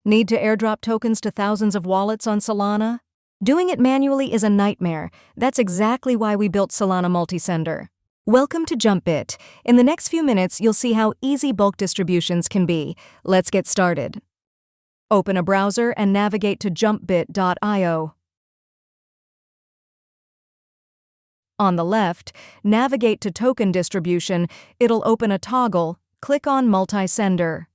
Need to airdrop tokens to thousands of wallets on Solana? Doing it manually is a nightmare. That's exactly why we built Solana Multisender. Welcome to Jumpbit. In the next few minutes, you'll see how easy bulk distributions can be. Let's get started. Open a browser and navigate to jumpbit.io. On the left, navigate to Token Distribution. It'll open a toggle. Click on Multisender.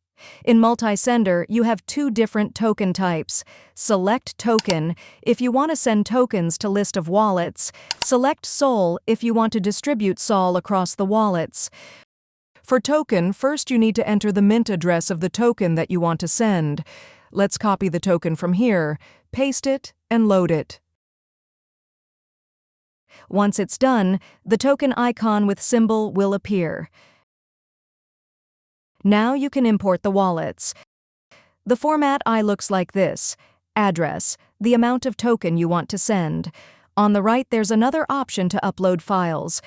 In Multisender, you have two different token types. Select Token if you want to send tokens to list of wallets. Select Sol if you want to distribute Sol across the wallets. For token, first you need to enter the mint address of the token that you want to send. Let's copy the token from here, paste it, and load it. Once it's done, the token icon with symbol will appear. Now you can import the wallets. The format looks like this. Address, the amount of token you want to send. On the right, there's another option to upload files,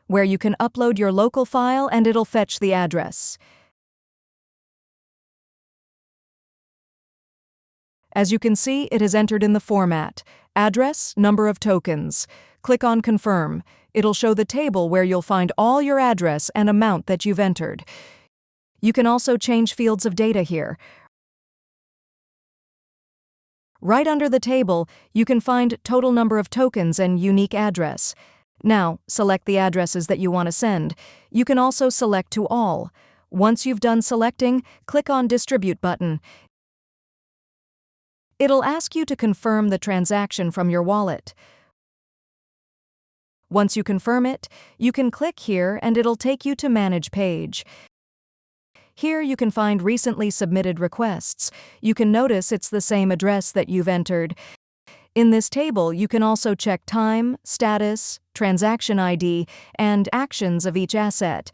where you can upload your local file and it'll fetch the address. As you can see, it is entered in the format. Address, number of tokens. Click on Confirm. It'll show the table where you'll find all your address and amount that you've entered. You can also change fields of data here. Right under the table, you can find total number of tokens and unique address. Now, select the addresses that you want to send. You can also select to all. Once you've done selecting, click on Distribute button. It'll ask you to confirm the transaction from your wallet. Once you confirm it, you can click here and it'll take you to Manage page. Here you can find recently submitted requests. You can notice it's the same address that you've entered. In this table, you can also check time, status, transaction ID, and actions of each asset.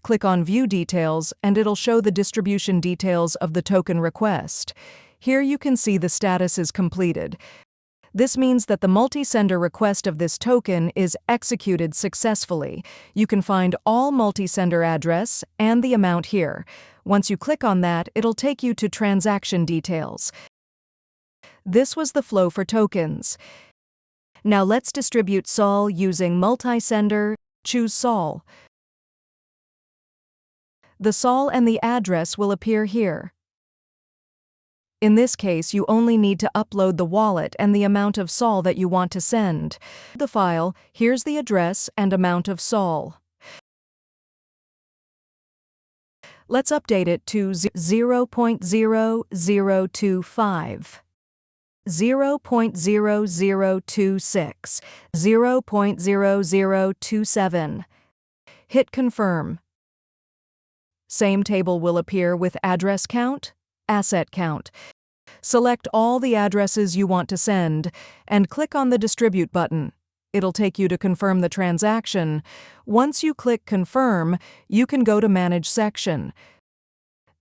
Click on View Details and it'll show the distribution details of the token request. Here you can see the status is completed. This means that the multisender request of this token is executed successfully. You can find all multisender address and the amount here. Once you click on that, it'll take you to transaction details. This was the flow for tokens. Now let's distribute Sol using Multisender. Choose Sol. The Sol and the address will appear here. In this case, you only need to upload the wallet and the amount of Sol that you want to send. The file, here's the address and amount of Sol. Let's update it to 0.0025, 0.0026, 0.0027. Hit Confirm. Same table will appear with address count, asset count. Select all the addresses you want to send and click on the Distribute button. It'll take you to confirm the transaction. Once you click Confirm, you can go to Manage section.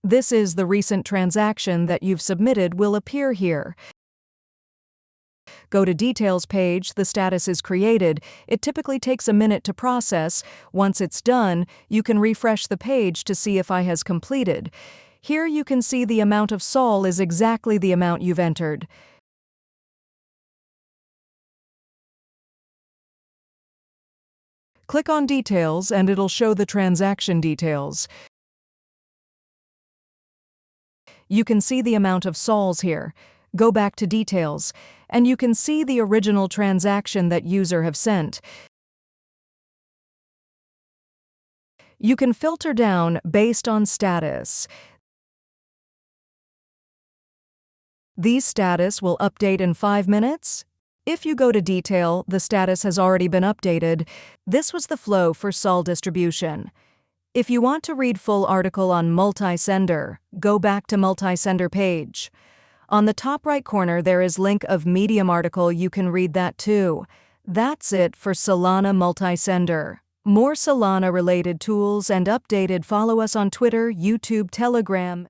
This is the recent transaction that you've submitted will appear here. Go to Details page, the status is created. It typically takes a minute to process. Once it's done, you can refresh the page to see if I has completed. Here you can see the amount of Sol is exactly the amount you've entered. Click on Details and it'll show the transaction details. You can see the amount of Sols here. Go back to Details, and you can see the original transaction that user have sent. You can filter down based on status. These status will update in 5 minutes. If you go to Detail, the status has already been updated. This was the flow for Sol distribution. If you want to read full article on Multisender, go back to Multisender page. On the top right corner there is link of Medium article, you can read that too. That's it for Solana Multisender. More Solana related tools and updated, follow us on Twitter, YouTube, Telegram.